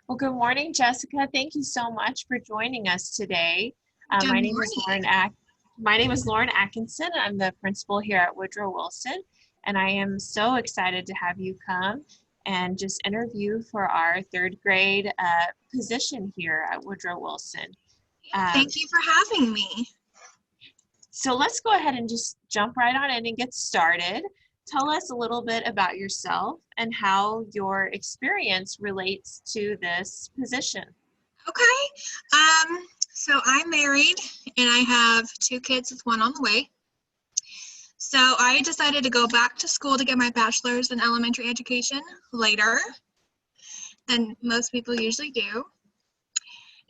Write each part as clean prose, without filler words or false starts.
Well, good morning, Jessica. Thank you so much for joining us today. Good My name is morning. Lauren Atkinson. I'm the principal here at Woodrow Wilson, and I am so excited to have you come and just interview for our third grade position here at Woodrow Wilson. Thank you for having me. So let's go ahead and just jump right on in and get started. Tell us a little bit about yourself and how your experience relates to this position. Okay. So I'm married and I have 2 kids with 1 on the way. So I decided to go back to school to get my bachelor's in elementary education later than most people usually do.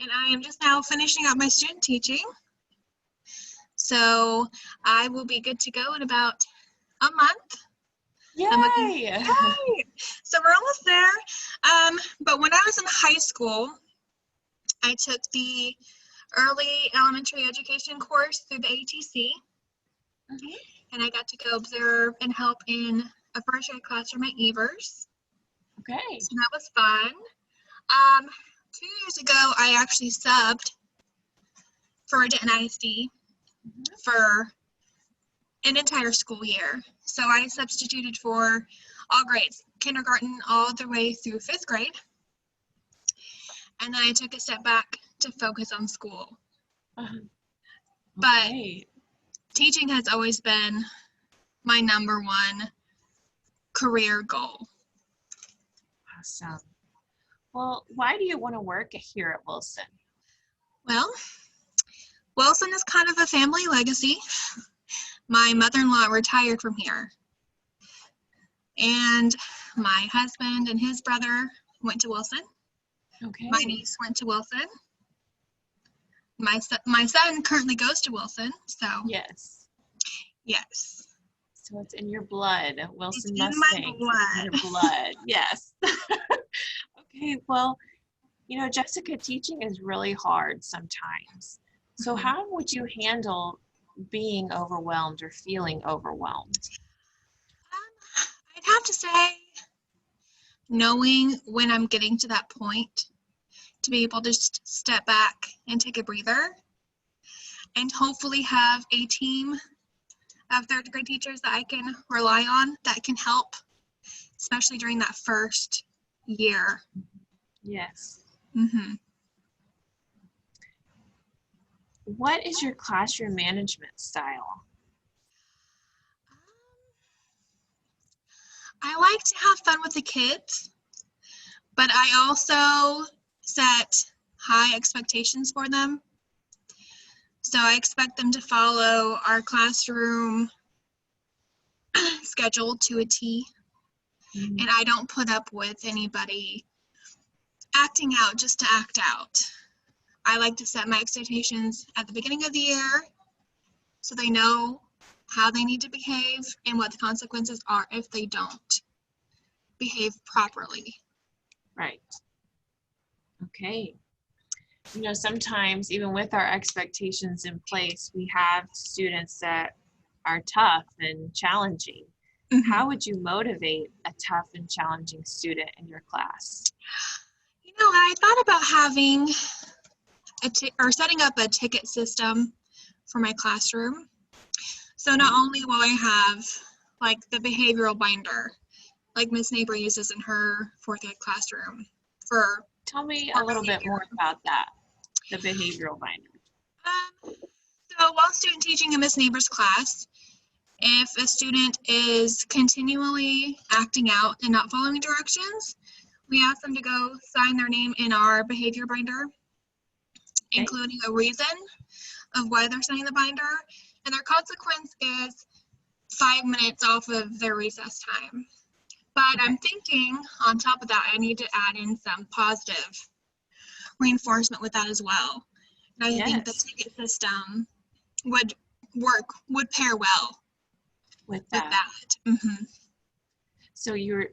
And I am just now finishing up my student teaching. So I will be good to go in about a month. Yay! So we're almost there. But when I was in high school, I took the early elementary education course through the ATC, and I got to go observe and help in a first grade classroom at Evers. Okay. So that was fun. 2 years ago, I actually subbed for Denton ISD for an entire school year. So I substituted for all grades, kindergarten all the way through 5th grade. And then I took a step back to focus on school. But teaching has always been my number 1 career goal. Awesome. Well, why do you want to work here at Wilson? Well, Wilson is kind of a family legacy. My mother-in-law retired from here. And my husband and his brother went to Wilson. Okay. My niece went to Wilson. My son currently goes to Wilson, so. Yes. Yes. So it's in your blood. Wilson It's Mustangs. in my blood. It's in your blood. Yes. Okay. Well, Jessica, teaching is really hard sometimes. So how would you handle being overwhelmed or feeling overwhelmed? I'd have to say knowing when I'm getting to that point to be able to just step back and take a breather and hopefully have a team of 3rd grade teachers that I can rely on that can help, especially during that first year. Yes. Mm-hmm. What is your classroom management style? I like to have fun with the kids, but I also set high expectations for them. So I expect them to follow our classroom schedule to a T. And I don't put up with anybody acting out just to act out. I like to set my expectations at the beginning of the year so they know how they need to behave and what the consequences are if they don't behave properly. Right. Okay. Sometimes even with our expectations in place, we have students that are tough and challenging. Mm-hmm. How would you motivate a tough and challenging student in your class? I thought about having setting up a ticket system for my classroom. So not only will I have like the behavioral binder, like Miss Neighbor uses in her 4th grade classroom for. Tell me a little bit more about that, the behavioral binder. So while student teaching in Miss Neighbor's class, if a student is continually acting out and not following directions, we ask them to go sign their name in our behavior binder, including a reason of why they're signing the binder, and their consequence is 5 minutes off of their recess time. But I'm thinking on top of that, I need to add in some positive reinforcement with that as well. And I think the ticket system would pair well with that. Mm-hmm. So you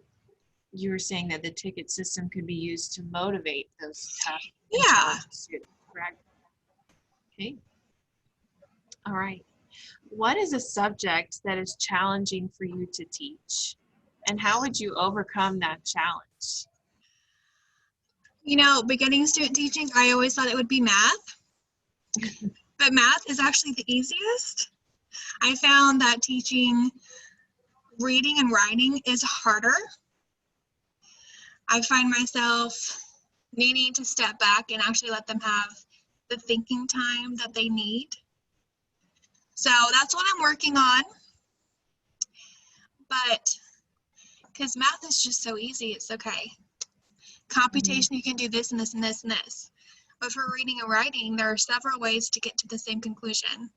were saying that the ticket system could be used to motivate those tough students, correct? Okay. All right. What is a subject that is challenging for you to teach? And how would you overcome that challenge? Beginning student teaching, I always thought it would be math, but math is actually the easiest. I found that teaching reading and writing is harder. I find myself needing to step back and actually let them have the thinking time that they need. So that's what I'm working on. But because math is just so easy, it's okay. Computation, you can do this and this and this and this. But for reading and writing, there are several ways to get to the same conclusion.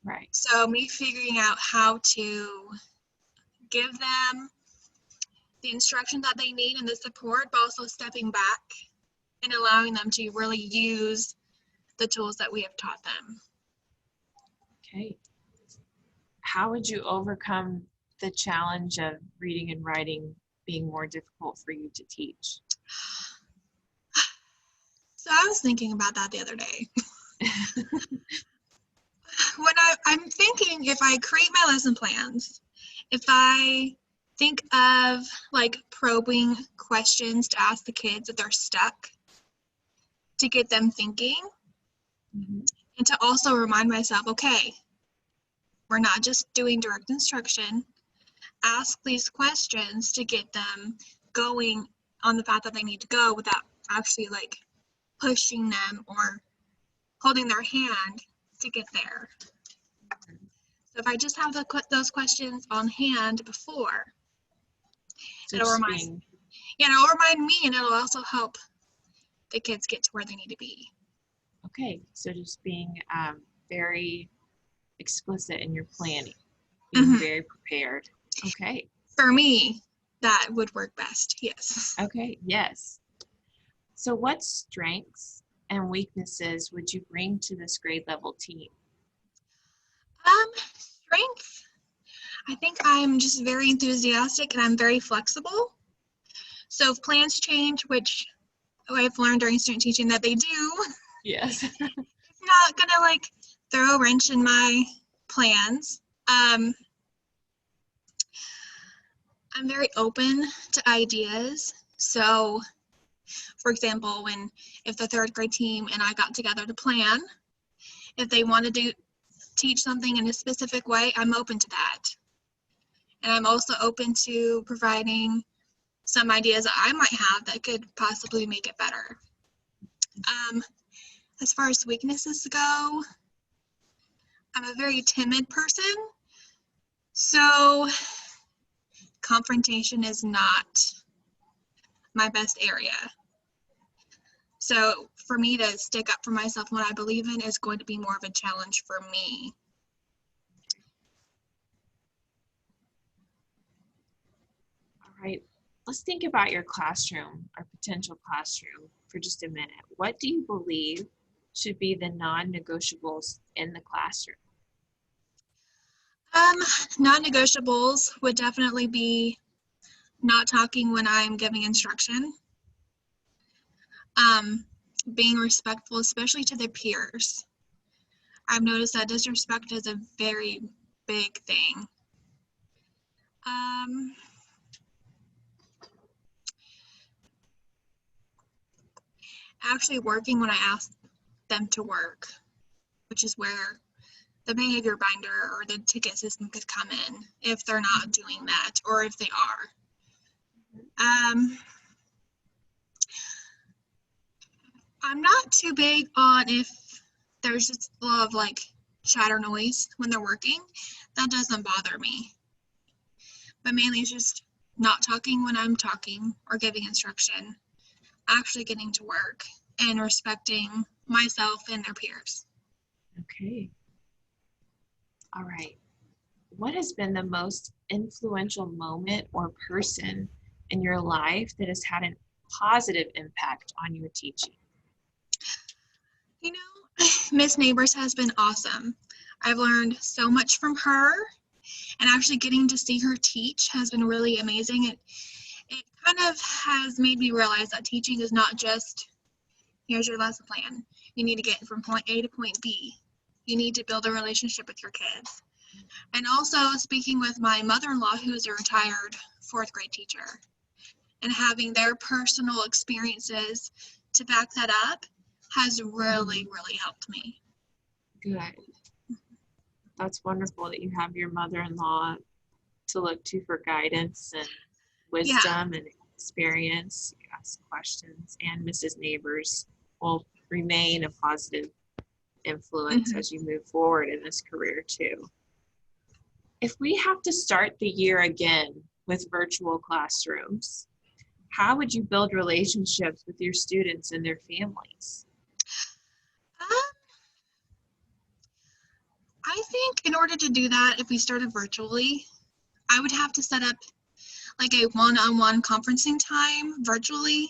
Right. So me figuring out how to give them the instruction that they need and the support, but also stepping back and allowing them to really use the tools that we have taught them. Okay. How would you overcome the challenge of reading and writing being more difficult for you to teach? So I was thinking about that the other day. When I'm thinking, if I create my lesson plans, if I think of like probing questions to ask the kids if they're stuck, to get them thinking, and to also remind myself, okay, we're not just doing direct instruction. Ask these questions to get them going on the path that they need to go without actually like pushing them or holding their hand to get there. So if I just have those questions on hand before, So it'll remind me, and it'll also help the kids get to where they need to be. Okay, so just being very explicit in your planning, being very prepared. Okay. For me, that would work best, yes. Okay, yes. So what strengths and weaknesses would you bring to this grade level team? Strength. I think I'm just very enthusiastic and I'm very flexible. So if plans change, which I've learned during student teaching that they do, Yes. it's not gonna like throw a wrench in my plans. I'm very open to ideas. So for example, if the third grade team and I got together to plan, if they wanted to teach something in a specific way, I'm open to that. And I'm also open to providing some ideas that I might have that could possibly make it better. As far as weaknesses go, I'm a very timid person, so confrontation is not my best area. So for me to stick up for myself and what I believe in is going to be more of a challenge for me. All right. Let's think about your classroom or potential classroom for just a minute. What do you believe should be the non-negotiables in the classroom? Non-negotiables would definitely be not talking when I'm giving instruction. Being respectful, especially to their peers. I've noticed that disrespect is a very big thing. Actually working when I ask them to work, which is where the behavior binder or the ticket system could come in if they're not doing that or if they are. I'm not too big on if there's just a lot of like chatter noise when they're working. That doesn't bother me. But mainly it's just not talking when I'm talking or giving instruction, actually getting to work and respecting myself and their peers. Okay. All right. What has been the most influential moment or person in your life that has had a positive impact on your teaching? Miss Neighbors has been awesome. I've learned so much from her, and actually getting to see her teach has been really amazing. It kind of has made me realize that teaching is not just, here's your lesson plan. You need to get from point A to point B. You need to build a relationship with your kids. And also speaking with my mother-in-law, who is a retired fourth grade teacher. and having their personal experiences to back that up has really, really helped me. Good. That's wonderful that you have your mother-in-law to look to for guidance and wisdom and experience. You ask questions, and Mrs. Neighbors will remain a positive influence as you move forward in this career too. If we have to start the year again with virtual classrooms, how would you build relationships with your students and their families? I think in order to do that, if we started virtually, I would have to set up like a one-on-one conferencing time virtually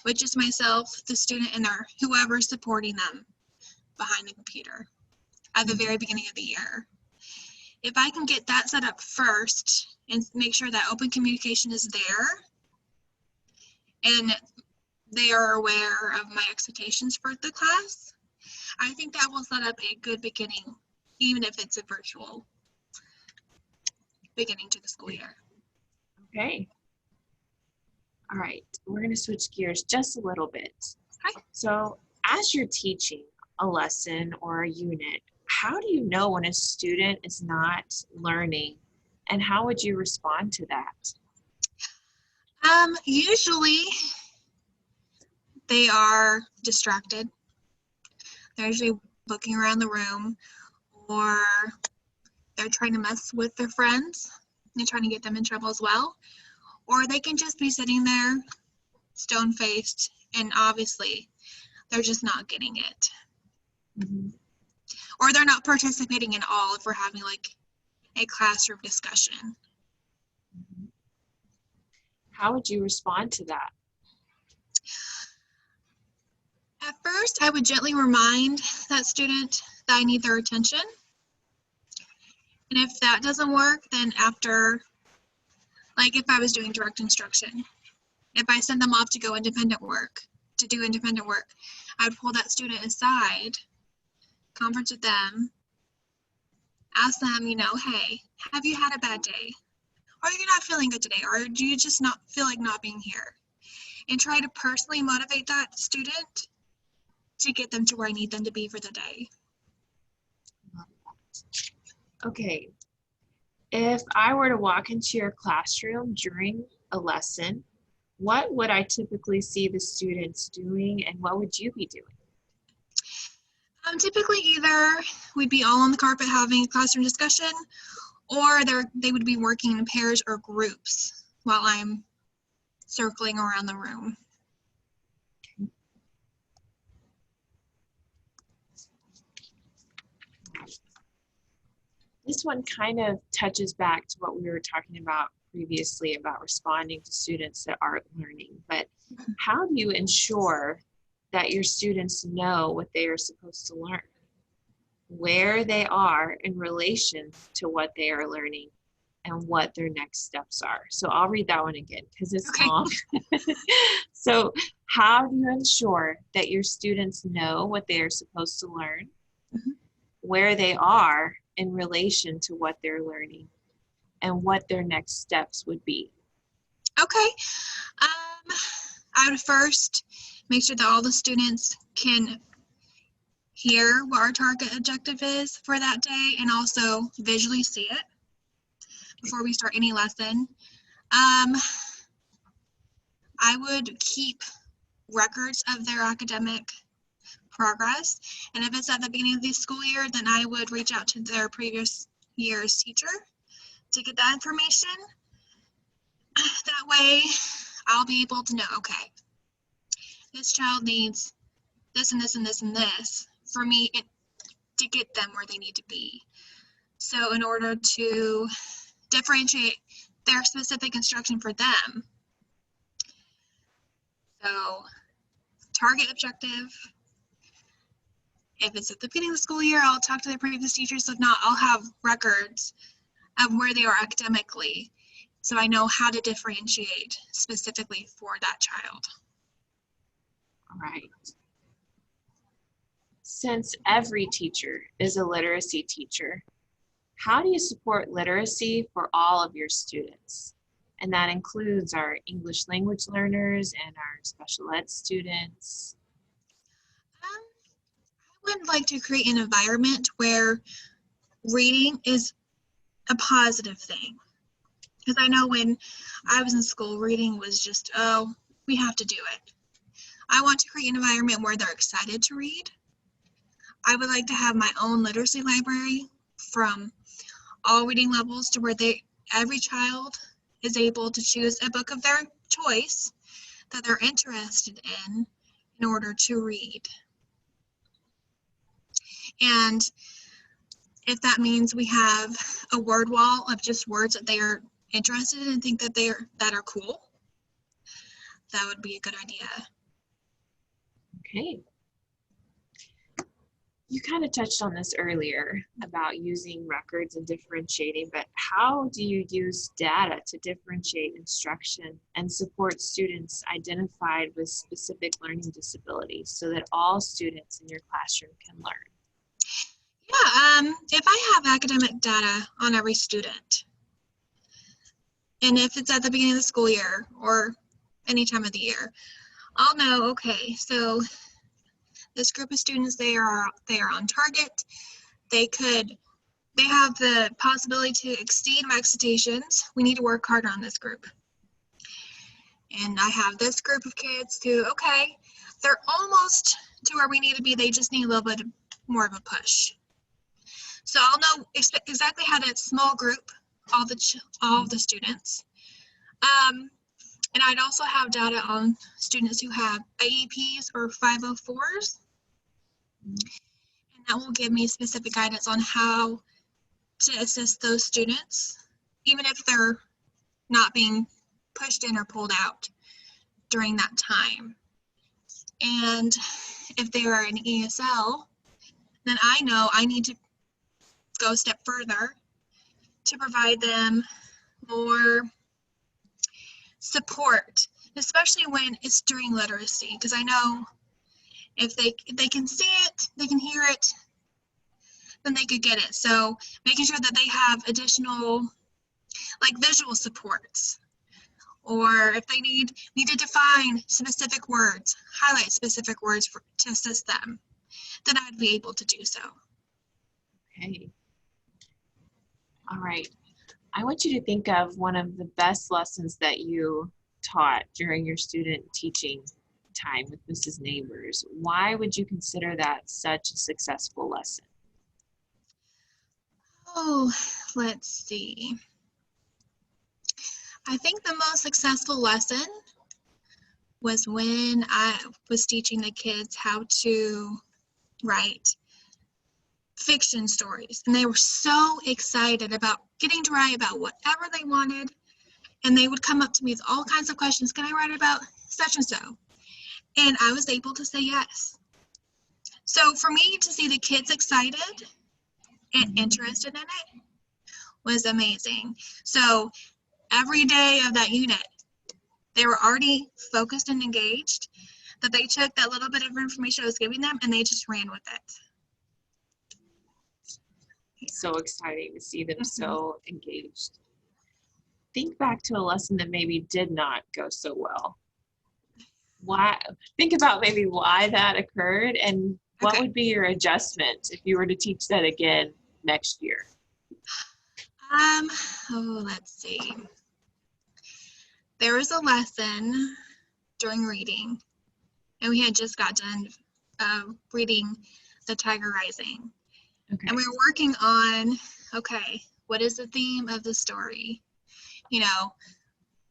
with just myself, the student, and whoever's supporting them behind the computer at the very beginning of the year. If I can get that set up first and make sure that open communication is there and they are aware of my expectations for the class, I think that will set up a good beginning, even if it's a virtual beginning to the school year. Okay. All right, we're going to switch gears just a little bit. Okay. So as you're teaching a lesson or a unit, how do you know when a student is not learning, and how would you respond to that? Usually they are distracted. They're usually looking around the room, or they're trying to mess with their friends. They're trying to get them in trouble as well. Or they can just be sitting there stone-faced, and obviously they're just not getting it. Mm-hmm. Or they're not participating at all if we're having like a classroom discussion. How would you respond to that? At first, I would gently remind that student that I need their attention. And if that doesn't work, then after, like if I was doing direct instruction, if I send them off to do independent work, I'd pull that student aside, conference with them, ask them, hey, have you had a bad day? Are you not feeling good today? Or do you just not feel like not being here? And try to personally motivate that student to get them to where I need them to be for the day. Okay, if I were to walk into your classroom during a lesson, what would I typically see the students doing, and what would you be doing? Typically either we'd be all on the carpet having a classroom discussion, or they would be working in pairs or groups while I'm circling around the room. This one kind of touches back to what we were talking about previously about responding to students that aren't learning, but how do you ensure that your students know what they are supposed to learn, where they are in relation to what they are learning, and what their next steps are? So I'll read that one again because it's long. So how do you ensure that your students know what they are supposed to learn, where they are in relation to what they're learning, and what their next steps would be? Okay. I would first make sure that all the students can hear what our target objective is for that day and also visually see it before we start any lesson. I would keep records of their academic progress, and if it's at the beginning of the school year, then I would reach out to their previous year's teacher to get that information. That way I'll be able to know, okay, this child needs this and this and this and this for me to get them where they need to be. So in order to differentiate their specific instruction for them, so target objective, if it's at the beginning of the school year, I'll talk to their previous teachers. If not, I'll have records of where they are academically, so I know how to differentiate specifically for that child. All right. Since every teacher is a literacy teacher, how do you support literacy for all of your students? And that includes our English language learners and our special ed students. I would like to create an environment where reading is a positive thing. Because I know when I was in school, reading was just, oh, we have to do it. I want to create an environment where they're excited to read. I would like to have my own literacy library from all reading levels to where every child is able to choose a book of their choice that they're interested in order to read. And if that means we have a word wall of just words that they are interested in and think that are cool, that would be a good idea. Okay. You kind of touched on this earlier about using records and differentiating, but how do you use data to differentiate instruction and support students identified with specific learning disabilities so that all students in your classroom can learn? Yeah, if I have academic data on every student, and if it's at the beginning of the school year or any time of the year, I'll know, okay, so this group of students, they are on target. They have the possibility to exceed my expectations. We need to work harder on this group. And I have this group of kids who, okay, they're almost to where we need to be. They just need a little bit more of a push. So I'll know exactly how that small group, all the students. And I'd also have data on students who have IEPs or 504s. And that will give me specific guidance on how to assist those students, even if they're not being pushed in or pulled out during that time. And if they are an ESL, then I know I need to go a step further to provide them more support, especially when it's during literacy, because I know if they can see it, they can hear it, then they could get it. So making sure that they have additional like visual supports, or if they need to define specific words, highlight specific words to assist them, then I'd be able to do so. Okay. All right. I want you to think of one of the best lessons that you taught during your student teaching time with Mrs. Neighbors. Why would you consider that such a successful lesson? Oh, let's see. I think the most successful lesson was when I was teaching the kids how to write fiction stories. And they were so excited about getting to write about whatever they wanted. And they would come up to me with all kinds of questions. Can I write about such and so? And I was able to say yes. So for me to see the kids excited and interested in it was amazing. So every day of that unit, they were already focused and engaged, that they took that little bit of information I was giving them and they just ran with it. So exciting to see them so engaged. Think back to a lesson that maybe did not go so well. Think about maybe why that occurred and what would be your adjustment if you were to teach that again next year? Let's see. There was a lesson during reading, and we had just got done reading The Tiger Rising. Okay. And we were working on, okay, what is the theme of the story? You know,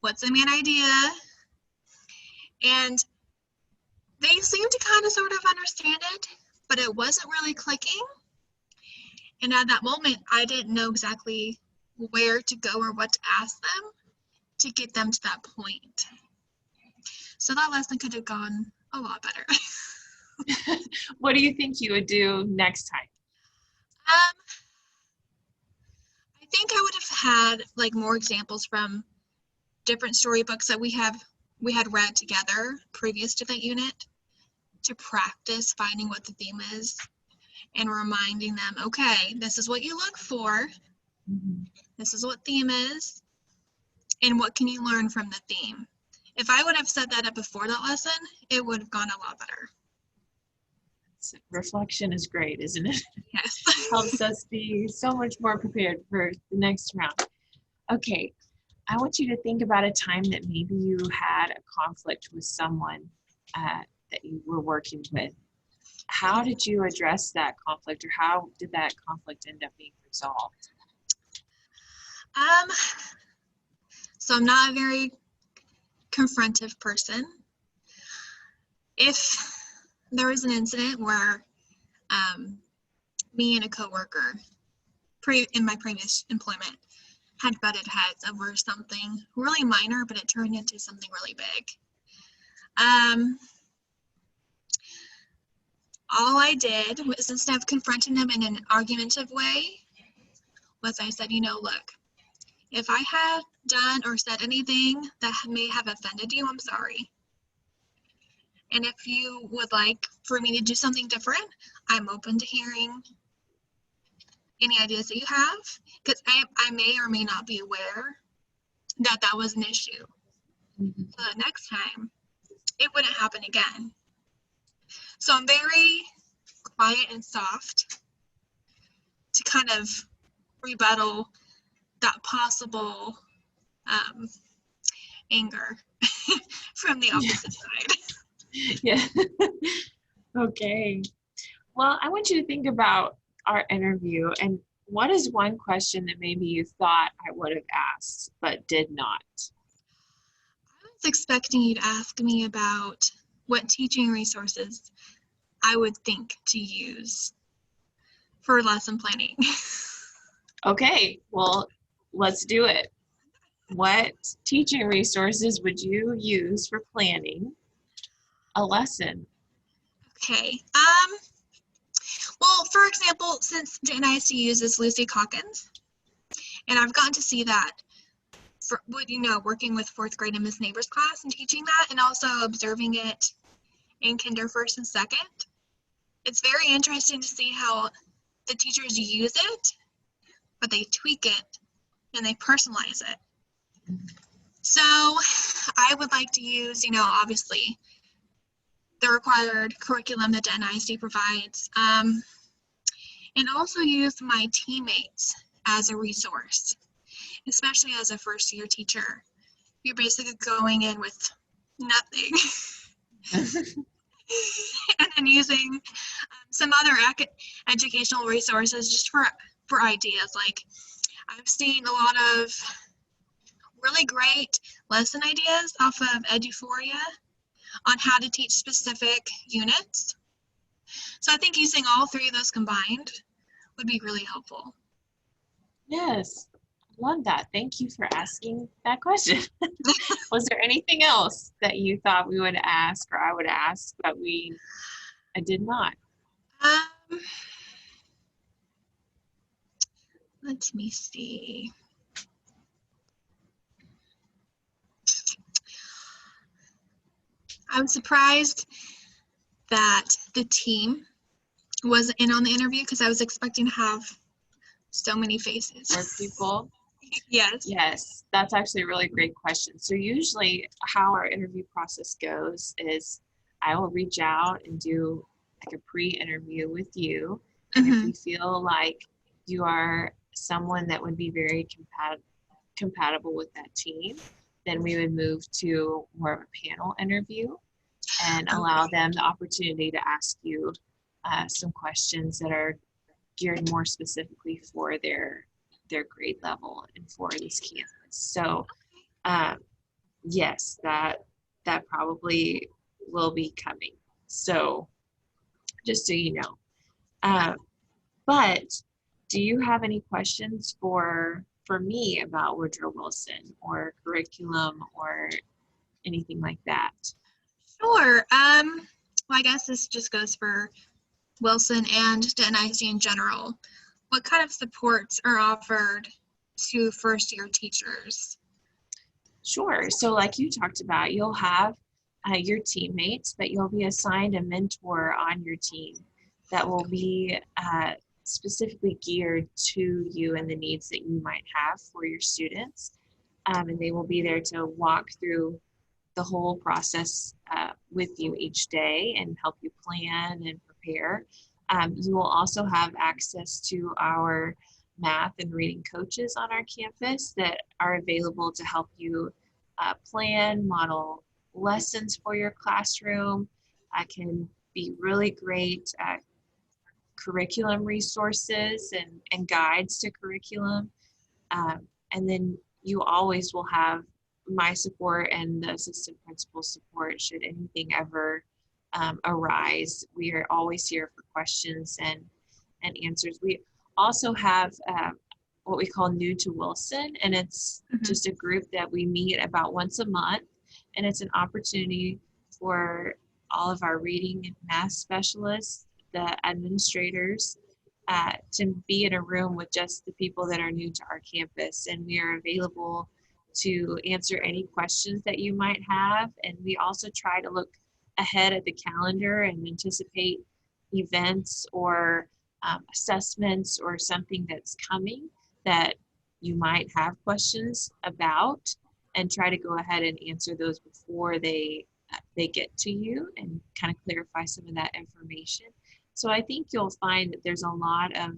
what's the main idea? And they seemed to kind of sort of understand it, but it wasn't really clicking. And at that moment, I didn't know exactly where to go or what to ask them to get them to that point. So that lesson could have gone a lot better. What do you think you would do next time? I think I would have had like more examples from different storybooks that we had read together previous to that unit to practice finding what the theme is and reminding them, okay, this is what you look for. This is what theme is. and what can you learn from the theme. If I would have set that up before that lesson, it would have gone a lot better. Reflection is great, isn't it? Yes. Helps us be so much more prepared for the next round. Okay, I want you to think about a time that maybe you had a conflict with someone that you were working with. How did you address that conflict, or how did that conflict end up being resolved? So I'm not a very confrontive person. If there was an incident where me and a coworker in my previous employment had butted heads over something really minor, but it turned into something really big. All I did was, instead of confronting them in an argumentative way, was I said, look, if I had done or said anything that may have offended you, I'm sorry. And if you would like for me to do something different, I'm open to hearing any ideas that you have, because I may or may not be aware that that was an issue. Mm-hmm. So the next time, it wouldn't happen again. So I'm very quiet and soft to kind of rebuttal that possible anger from the opposite side. Yeah. Okay. Well, I want you to think about our interview, and what is one question that maybe you thought I would have asked but did not? I was expecting you to ask me about what teaching resources I would think to use for lesson planning. Okay, well, let's do it. What teaching resources would you use for planning a lesson? Okay. Well, for example, since JNISD uses Lucy Calkins, and I've gotten to see that for, working with fourth grade in Miss Neighbors class and teaching that, and also observing it in kinder first and second. It's very interesting to see how the teachers use it, but they tweak it and they personalize it. So I would like to use, obviously the required curriculum that NISD provides, and also use my teammates as a resource, especially as a first year teacher. You're basically going in with nothing. And then using some other educational resources just for ideas. Like, I've seen a lot of really great lesson ideas off of Eduphoria on how to teach specific units. So I think using all three of those combined would be really helpful. Yes, love that. Thank you for asking that question. Was there anything else that you thought we would ask or I would ask but I did not? Let me see. I'm surprised that the team was in on the interview, because I was expecting to have so many faces. More people? Yes. Yes, that's actually a really great question. So usually how our interview process goes is I will reach out and do like a pre-interview with you. And if we feel like you are someone that would be very compatible with that team, then we would move to more of a panel interview and allow them the opportunity to ask you some questions that are geared more specifically for their grade level and for this campus. So yes, that probably will be coming. So just so you know. But do you have any questions for me about Woodrow Wilson or curriculum or anything like that? Sure. Well, I guess this just goes for Wilson and NISD in general. What kind of supports are offered to first year teachers? Sure. So like you talked about, you'll have your teammates, but you'll be assigned a mentor on your team that will be specifically geared to you and the needs that you might have for your students. and they will be there to walk through the whole process with you each day and help you plan and prepare. You will also have access to our math and reading coaches on our campus that are available to help you plan, model lessons for your classroom. Can be really great curriculum resources and guides to curriculum. And then you always will have my support and the assistant principal support should anything ever arise. We are always here for questions and answers. We also have what we call New to Wilson, and it's just a group that we meet about once a month, and it's an opportunity for all of our reading and math specialists, the administrators, to be in a room with just the people that are new to our campus, and we are available to answer any questions that you might have. And we also try to look ahead at the calendar and anticipate events or assessments or something that's coming that you might have questions about, and try to go ahead and answer those before they get to you and kind of clarify some of that information. So I think you'll find that there's a lot of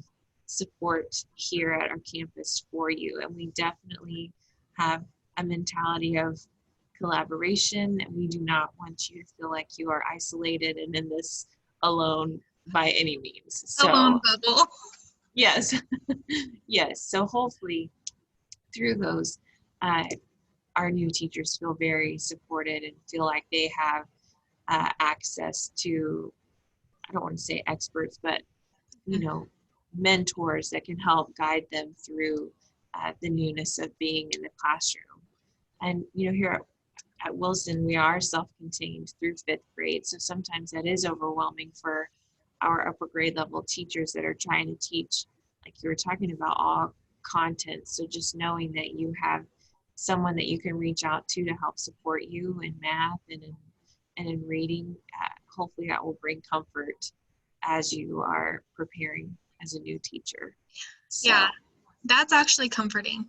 support here at our campus for you, and we definitely have a mentality of collaboration, and we do not want you to feel like you are isolated and in this alone by any means. So, alone bubble. Yes, yes. So hopefully through those, our new teachers feel very supported and feel like they have access to, I don't want to say experts, but, you know, mentors that can help guide them through the newness of being in the classroom. And, you know, here at Wilson, we are self-contained through 5th grade. So sometimes that is overwhelming for our upper grade level teachers that are trying to teach, like you were talking about, all content. So just knowing that you have someone that you can reach out to help support you in math and in reading, hopefully that will bring comfort as you are preparing as a new teacher. So, yeah, that's actually comforting.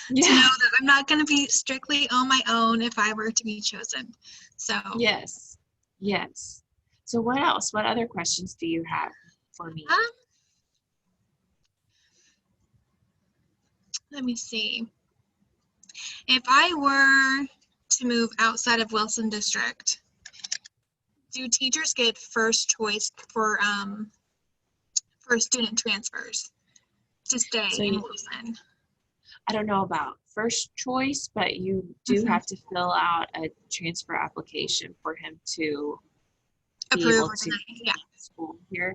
Yeah. To know that I'm not going to be strictly on my own if I were to be chosen. So yes. So what else? What other questions do you have for me? Let me see. If I were to move outside of Wilson District, do teachers get first choice for student transfers to stay in Wilson? I don't know about first choice, but you do have to fill out a transfer application for him to be able to school here.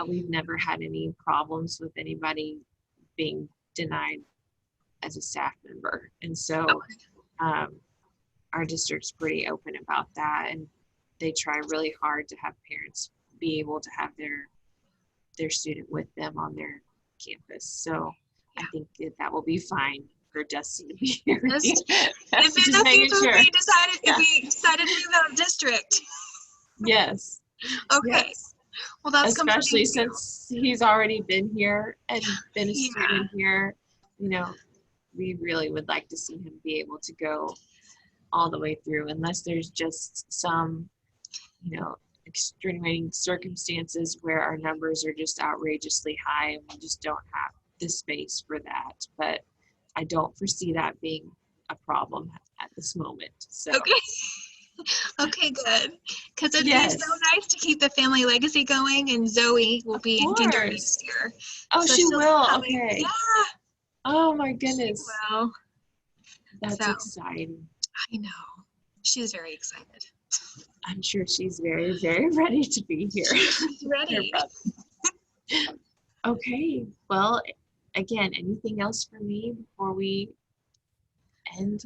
We've never had any problems with anybody being denied as a staff member, and so our district's pretty open about that, and they try really hard to have parents be able to have their student with them on their campus. So I think that will be fine for Dusty to be here. If we decided to move out of district. Yes. Okay. Yes. Well, that's especially since he's already been here and been a student here. You know, we really would like to see him be able to go all the way through, unless there's just some, you know, extenuating circumstances where our numbers are just outrageously high and we just don't have the space for that. But I don't foresee that being a problem at this moment. So. Okay, good. Because it'd be so nice to keep the family legacy going, and Zoe will be in kindergarten next year. Oh, so she will? Okay. Yeah. Oh, my goodness. She will. That's exciting. I know. She's very excited. I'm sure she's very, very ready to be here. She's ready. Okay. Well, again, anything else for me before we end?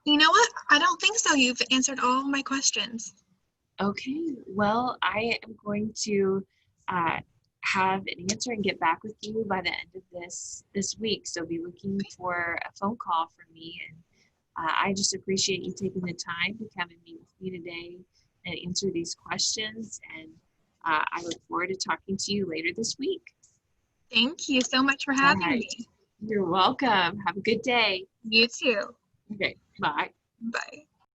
You know what? I don't think so. You've answered all of my questions. Okay. Well, I am going to have an answer and get back with you by the end of this week. So be looking for a phone call from me. And I just appreciate you taking the time to come and meet with me today and answer these questions. And I look forward to talking to you later this week. Thank you so much for having me. You're welcome. Have a good day. You too. Okay, bye. Bye.